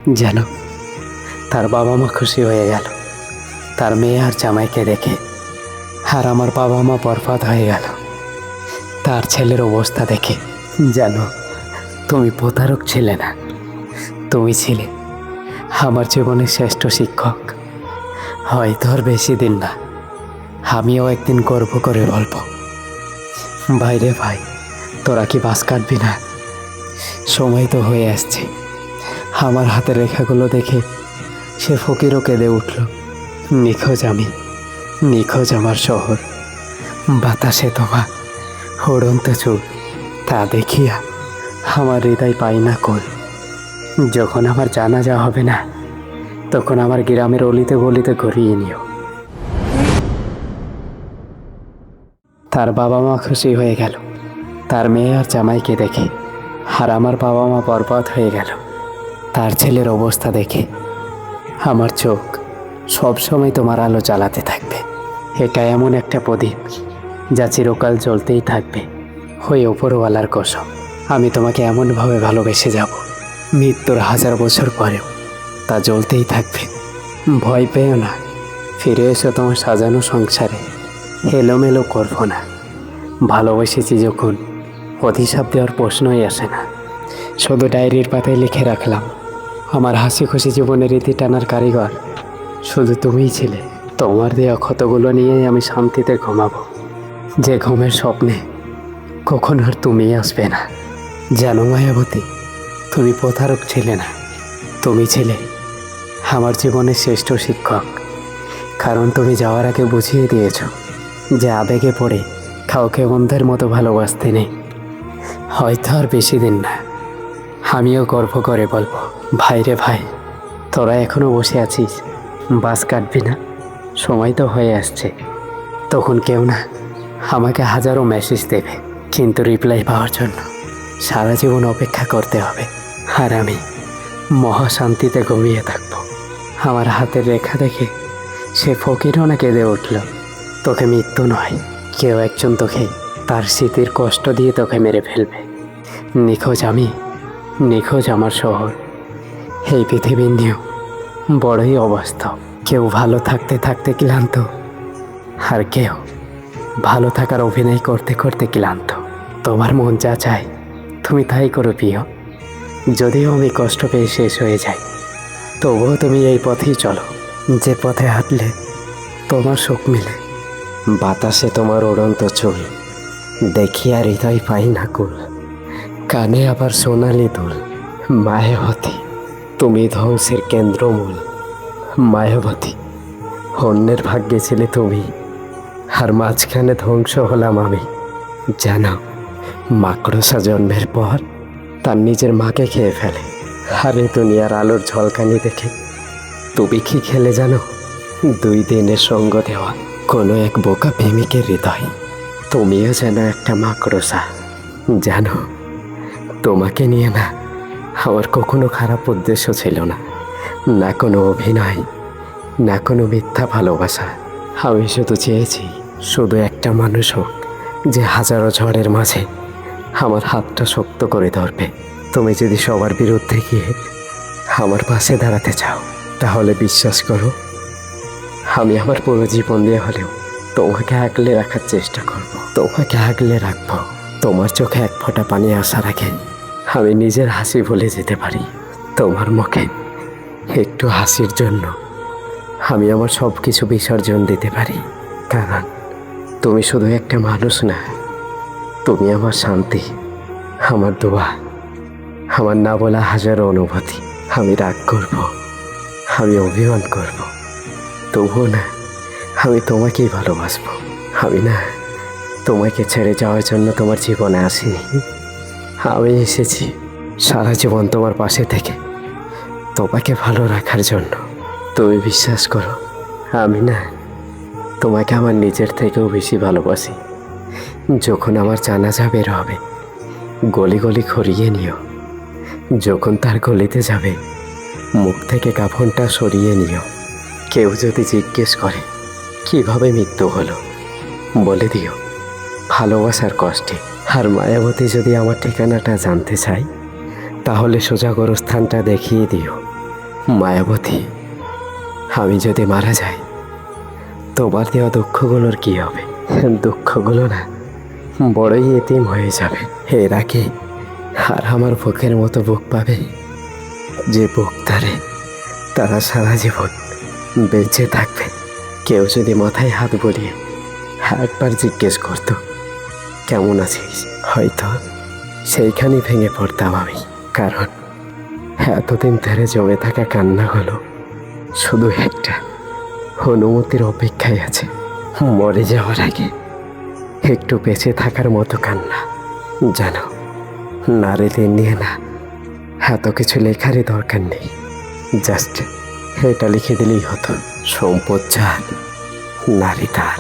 যেন তার বাবা মা খুশি হয়ে গেল তার মেয়ে আর জামাইকে দেখে, আর আমার বাবা মা বরবাদ হয়ে গেল তার ছেলের অবস্থা দেখে। যেন তুমি প্রতারক ছিলে না, তুমি ছিলে আমার জীবনের শ্রেষ্ঠ শিক্ষক। হয়তো আর বেশি দিন না, আমিও একদিন গর্ব করে বলবো, ভাই রে ভাই, তোরা কি বাস কাটবি না? সময় তো হয়ে আসছে। আমার হাতের রেখাগুলো দেখে সে ফকিরও কেঁদে উঠল। নিখোঁজ আমি, নিখোঁজ আমার শহর, বাতাসে তোমা উড়ন্ত চুল, তা দেখিয়া আমার হৃদয় পাই না কোল। যখন আমার জানাজা হবে না, তখন আমার গ্রামের অলিতে গলিতে ঘুরিয়ে নিও। তার বাবা মা খুশি হয়ে গেল তার মেয়ে আর জামাইকে দেখে, আর আমার বাবা মা বরবাদ হয়ে গেল তার ছেলের অবস্থা দেখে। আমার চোখ সবসময় তোমার আলো জ্বালাতে থাকবে। এটা এমন একটা প্রদীপ যা চিরকাল জ্বলতেই থাকবে। ওই ওপরওয়ালার কসম, আমি তোমাকে এমনভাবে ভালোবেসে যাব, মৃত্যুর 1000 বছর পরেও তা জ্বলতেই থাকবে। ভয় পেও না, ফিরে এসো তোমার সাজানো সংসারে। এলোমেলো করবো না, ভালোবেসেছি যখন অধিশাপ দেওয়ার প্রশ্নই আসে না। শুধু ডায়েরির পাতায় লিখে রাখলাম, আমার হাসি খুশি জীবনের ইতি টানার কারিগর শুধু তুমিই ছিলে। তোমার দেওয়া ক্ষতগুলো নিয়েই আমি শান্তিতে ঘুমাবো, যে ঘুমের স্বপ্নে কখনো আর তুমিই আসবে না। জানো মায়াবতী, তুমি প্রতারক ছিলে না, তুমি ছিলে আমার জীবনের শ্রেষ্ঠ শিক্ষক। কারণ তুমি যাওয়ার আগে বুঝিয়ে দিয়েছ যে আবেগে পড়ে কাউকে অন্ধের মতো ভালোবাসতে নেই। হয়তো আর বেশি দিন না, আমিও গর্ব করে বলবো, ভাই রে ভাই, তোরা এখনো বসে আছিস, বাস কাটবি না? সময় তো হয়ে আসছে। তখন কেউ না আমাকে হাজারো মেসেজ দেবে, কিন্তু রিপ্লাই পাওয়ার জন্য সারা জীবন অপেক্ষা করতে হবে। আর আমি মহাশান্তিতে ঘুমিয়ে থাকবো। আমার হাতের রেখা দেখে সে ফকিরও না কেঁদে উঠল। তোকে মৃত্যু নয়, কেউ একজন তোকে তার স্মৃতির কষ্ট দিয়ে তোকে মেরে ফেলবে। নিখোঁজ আমি, নিখোঁজ আমার শহর। এই পৃথিবীর নিয়েও বড়ই অবাস্তব। কেউ ভালো থাকতে থাকতে ক্লান্ত, আর কেউ ভালো থাকার অভিনয় করতে করতে ক্লান্ত। তোমার মন যা চায় তুমি তাই করো প্রিয়। যদিও আমি কষ্ট পেয়ে শেষ হয়ে যাই, তবুও তুমি এই পথেই চলো, যে পথে হাঁটলে তোমার সুখ মিলে। বাতাসে তোমার উড়ন্ত চুল দেখিয়া হৃদয় পাই না কুল, কানে আবার সোনালি দুল। মায়াবতী, তুমি ধ্বংসের কেন্দ্রমূল। মায়াবতী, অন্যের ভাগ্যে ছিলে তুমি, আর মাঝখানে ধ্বংস হলাম আমি। জানো, মাকড়সা জন্মের পর তার নিজের মাকে খেয়ে ফেলে, আর এই দুনিয়ার আলোর ঝলকানি দেখে তুমি কি খেলে জানো? 2 দিনের সঙ্গ দেওয়া কোনো এক বোকা প্রেমিকের হৃদয়। তুমিও যেন একটা মাকড়সা। জানো, তোমাকে নিয়ে না আমার কখনো খারাপ উদ্দেশ্য ছিল না, না কোনো অভিনয়, না কোনো মিথ্যা ভালোবাসা। আমি শুধু চেয়েছি শুধু একটা মানুষ হোক যে হাজারো ঝড়ের মাঝে আমার হাতটা শক্ত করে ধরবে। তুমি যদি সবার বিরুদ্ধে গিয়ে আমার পাশে দাঁড়াতে চাও, তাহলে বিশ্বাস করো, আমি আমার পুরো জীবন দিয়ে হলেও তোমাকে আগলে রাখার চেষ্টা করব। তোমাকে আগলে রাখবো। তোমার চোখে এক ফোঁটা পানি আসার আগে আমি নিজের হাসি ভুলে যেতে পারি। তোমার মুখে একটু হাসির জন্য আমি আমার সব কিছু বিসর্জন দিতে পারি। কারণ তুমি শুধু একটা মানুষ না, তুমি আমার শান্তি, আমার দোয়া, আমার না বলা হাজারো অনুভূতি। আমি রাগ করব, আমি অভিমান করব, তবুও না আমি তোমাকেই ভালোবাসবো। আমি না তোমাকে ছেড়ে যাওয়ার জন্য তোমার জীবনে আসিনি, আমি এসেছি সারা জীবন তোমার পাশে থেকে তোমাকে ভালো রাখার জন্য। তুমি বিশ্বাস করো, আমি না তোমাকে আমার নিজের থেকেও বেশি ভালোবাসি। যখন আমার জানাজা বের হবে, গলি গলি খড়িয়ে নিও। যখন তার গলিতে যাবে, মুখ থেকে কাফনটা সরিয়ে নিও। কেউ যদি জিজ্ঞেস করে কিভাবে মৃত্যু হলো, বলে দিও ভালোবাসার কষ্টে। আর মায়াবতী যদি আমার ঠিকানাটা জানতে চাই, তাহলে সোজা গোরস্থানটা দেখিয়ে দিও। মায়াবতী, আমি যদি মারা যাই তোমার দেওয়া দুঃখগুলোর কি হবে? দুঃখগুলো না বড়ই এতিম হয়ে যাবে। এর আগে আর আমার বুকের মতো বুক পাবে যে বুক তারা সারা জীবন বেঁচে থাকবে। কেউ যদি মাথায় হাত বুলিয়ে একবার জিজ্ঞেস করতো কেমন আছিস, হয়তো সেইখানে ভেঙে পড়তাম আমি। কারণ এতদিন ধরে জমে থাকা কান্নাগুলো শুধু একটা অনুমতির অপেক্ষায় আছে। মরে যাওয়ার আগে একটু বেঁচে থাকার মতো কান্না। জানো, নারীদের নিয়ে না এত কিছু লেখারই দরকার নেই, জাস্ট এটা লিখে দিলেই হতো, সম্পদ যার নারী তার।